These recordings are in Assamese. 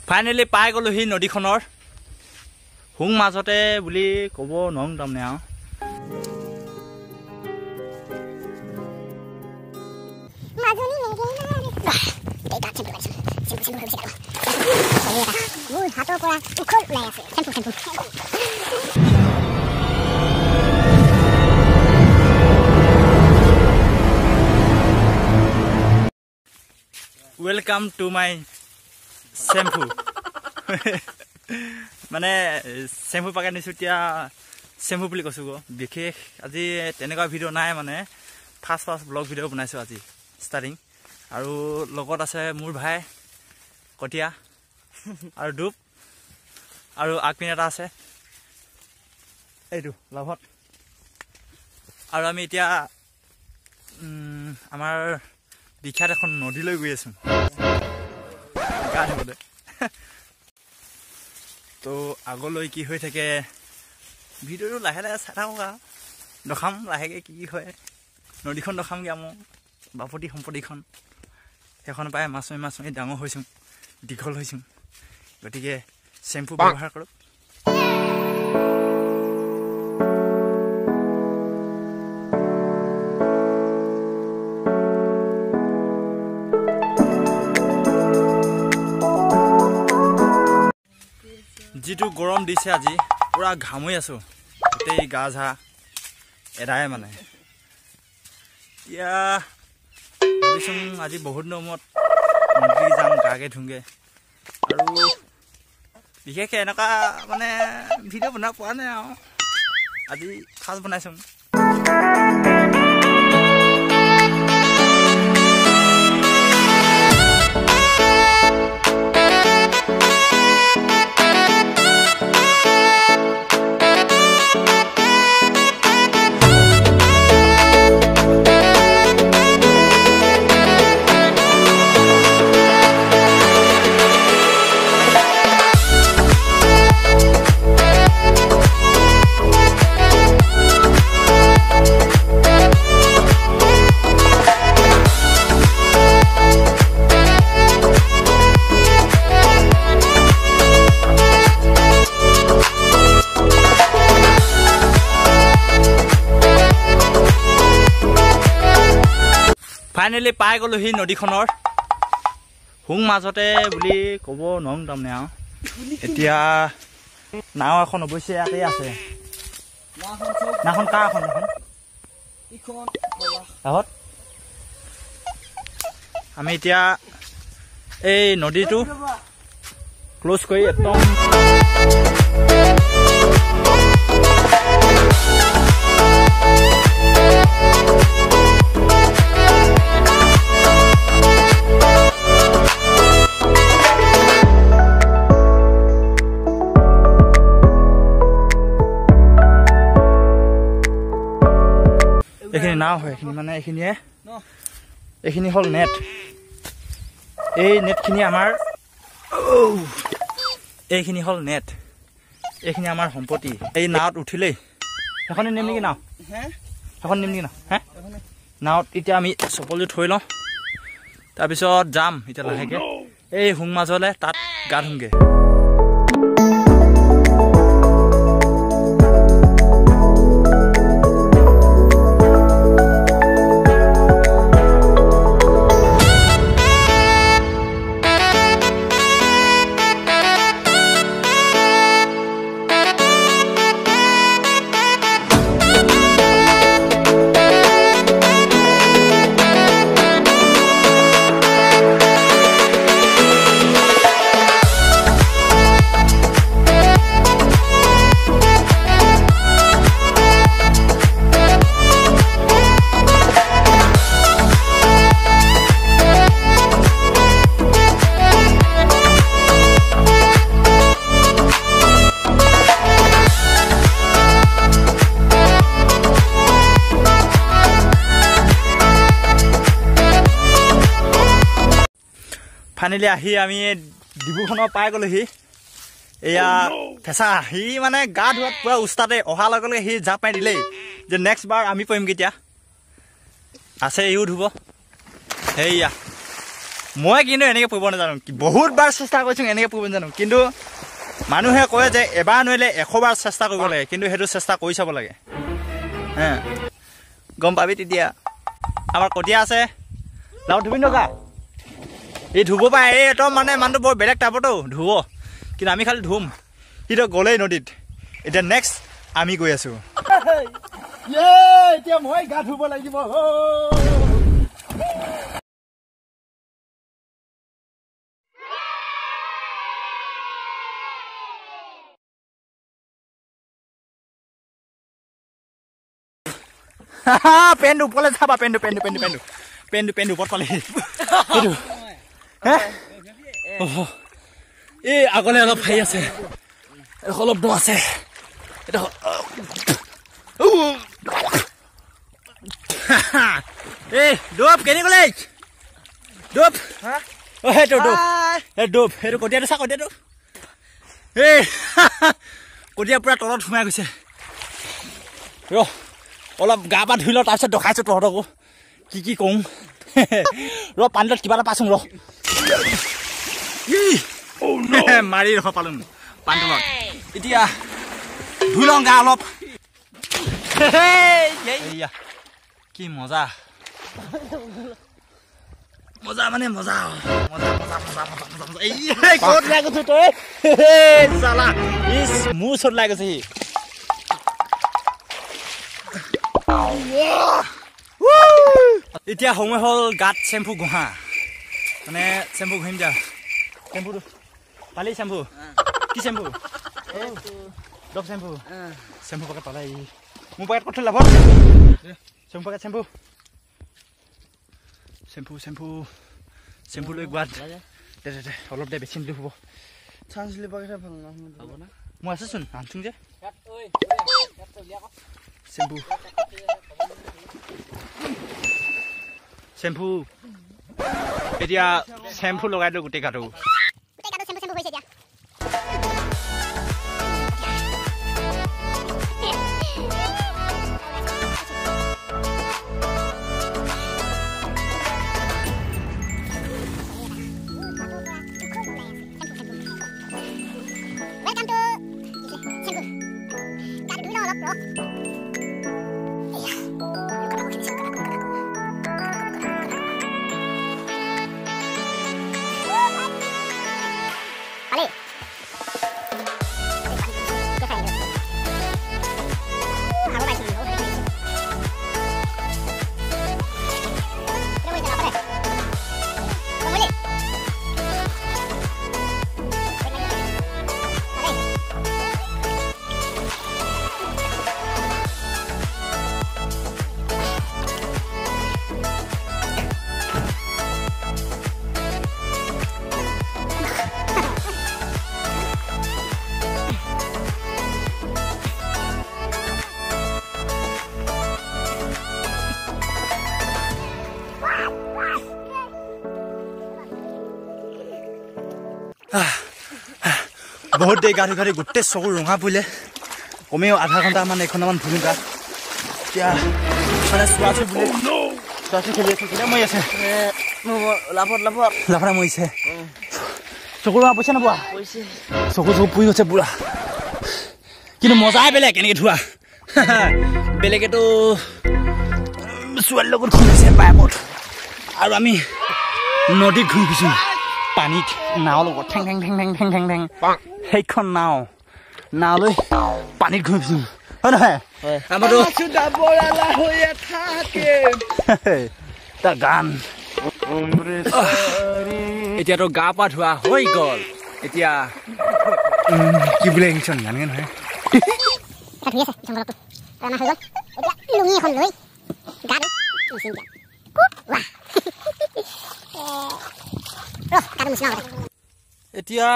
ফাইনেলি পাই গলো হি নদীখনৰ হুং মাজতে বুলি ক'ব নং তাৰমানে আৰু Welcome to my Centu. মানে Centu পাকে নিছুতিয়া Centu বুলি কৈছো গো বিশেষ আজি তেনেকুৱা ভিডিও নাই মানে ফাৰ্স্ট ব্লগ ভিডিও বনাইছো আজি ষ্টাৰ্টিং আৰু লগত আছে মোৰ ভাই কটিয়া আৰু দুপ আৰু আকপিন এটা আছে এইটো লাভত আৰু আমি এতিয়া আমাৰ বিখ্যাত এখন নদীলৈ গৈ আছো গা ধুবলৈ তো আগলৈ কি হৈ থাকে ভিডিওটো লাহে লাহে চাই থাকক দেখাম লাহেকৈ কি হয় নদীখন দেখামগৈ আমাৰ বাপতি সম্পত্তিখন সেইখন পাই মাছুৱৈ ডাঙৰ হৈছোঁ দীঘল হৈছোঁ গতিকে চেম্পু ব্যৱহাৰ কৰক যিটো গৰম দিছে আজি পুৰা ঘামৈ আছো গোটেই গা ঝা এৰাই মানে এতিয়া ভাবিছোঁ আজি বহুত দিনৰ নদী যাম গাকে ধুংগে আৰু বিশেষকৈ এনেকুৱা মানে ভিডিঅ' বনাব পৰা নাই আৰু আজি ফাৰ্ষ্ট বনাইছোঁ ফাইনেলি পাই গলো হি নদীখনৰ হুং মাজতে বুলি ক'ব নং তাৰমানে আৰু এতিয়া নাও এখন অৱশ্যে ইয়াতে আছে নাওখন কাৰ এখন এখন আমি এতিয়া এই নদীটো ক্লোজ কৰি একদম এইখিনি নাও হয় এইখিনি মানে এইখিনি হ'ল নেট এই নেটখিনি আমাৰ এইখিনি হ'ল নেট এইখিনি আমাৰ সম্পত্তি এই নাৱত উঠিলেই সেইখন নিম নেকি নাও সেইখন নিম নেকি নাও হে নাৱত এতিয়া আমি চপলযোৰ থৈ লওঁ তাৰপিছত যাম এতিয়া লাহেকৈ এই হুং মাজলৈ তাত গা ধুমগৈ ফাইনেলি আহি আমি ডিব্ৰুখনৰ পাই গ'লোহি এয়া ফেঁচা সি মানে গা ধোৱাত পুৰা উস্তাতে অহাৰ লগে লগে সি জাপ মাৰি দিলেই যে নেক্সট বাৰ আমি পৰিম কেতিয়া আছে ইও ধুব সেয়া মই কিন্তু এনেকৈ পৰিব নাজানো বহুত বাৰ চেষ্টা কৰিছোঁ এনেকৈ পৰিব নাজানো কিন্তু মানুহে কয় যে এবাৰ নোৱাৰিলে 100 বাৰ চেষ্টা কৰিব লাগে কিন্তু সেইটো চেষ্টা কৰি চাব লাগে গম পাবি তেতিয়া আমাৰ কটীয়া আছে লাও ধুবি নগা এই ধুব পাৰে এই একদম মানে মানুহটো বৰ বেলেগ টাইপতো ধুব কিন্তু আমি খালি ধুম সিটো গ'লেই নদীত এতিয়া নেক্সট আমি গৈ আছোঁ এতিয়া মই গা ধুব লাগিব পেনটো ওপৰলৈ চাবা পেনটো ওপৰত পালে এই আগলৈ অলপ হেৰি আছে অলপ দ আছে এই ডোপ কেনি গ'লে ডোপ সেইটো ডোপ সেইটো কটীয়াটো চা কটীয়াটো এই কটীয়া পুৰা তলত সোমাই গৈছে ৰ অলপ গা পা ধুই লওঁ তাৰপিছত দেখাইছোঁ তহঁতকো কি কওঁ ৰ পানীত কিবা এটা পাইছোঁ ৰ মাৰি ৰখা পালোঁ পানীটো লগত এতিয়া ধুই লওঁ গা অলপ কি মজা মজা মানে মজা ক'ত লাগি গৈছো তই চালা মোৰ ওচৰত লাগি গৈছে এতিয়া সময় হ'ল গাত চেম্পু ঘঁহা মানে চেম্পু ঘঁহিম যা চেম্পুটো পালি চেম্পু কি চেম্পু ডব চেম্পু চেম্পু পেকেট পালে মোৰ পেকেট ক'ত লাভ চেম্পু পেকেট চেম্পু লৈ গোৱাত দে অলপ দে বেছি নিদিলে হ'ব মই আছোচোন আনচোন যে চেম্পু এতিয়া চেম্পু লগাই দিওঁ গোটেই গাটো বহুত দেৰি গা ধুই গোটেই চকু ৰঙা পৰিলে কমেও আধা ঘণ্টামান 1 ঘণ্টামান ধুলো গা এতিয়া মানে চোৱাচো বোলে চোৱাচো খেলি আছো কেতিয়া মৰি আছে লাফত মৰিছে চকু ৰঙা পইচা নপোৱা চকু পুৰি গৈছে পুৰা কিন্তু মজাই বেলেগ এনেকৈ ধোৱা বেলেগেতো ছোৱালীৰ লগত ঘূৰিছে বাইকত আৰু আমি নদীত ঘূৰি ফুৰিছোঁ পানীত নাও লগত ঠেং সেইখন নাও লৈ পানীত ঘূৰি ফুৰিছোঁ হয় নহয় আমাৰতো গান এতিয়াতো গা পা ধোৱা হৈ গ'ল এতিয়া কি বোলে ইংচন জানে নহয় এতিয়া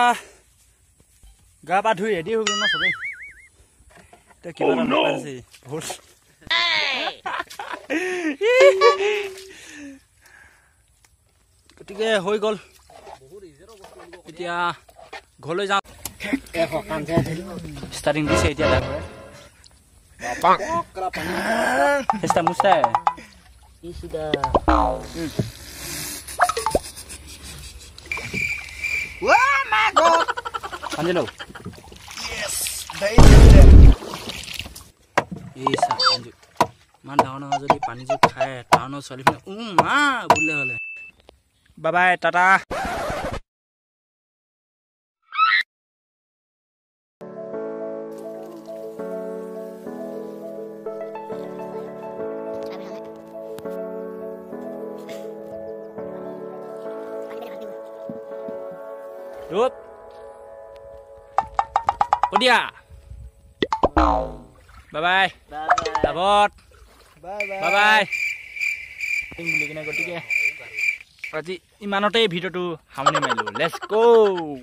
গা পা ধুই ৰেডি হৈ গ'ল ন চবেই এতিয়া কিবা এটা আছে বহুত গতিকে হৈ গ'ল এতিয়া ঘৰলৈ যাওঁ ষ্টাৰ্টিং দিছে এতিয়া Angelo. Yes, very good. Yes, Angelo. Man down on the Panju Kai, town of Solid. Bye bye, Tata. Đuốc. Ủa đi à? Bye bye. Bye bye. Bye bye. Let's go.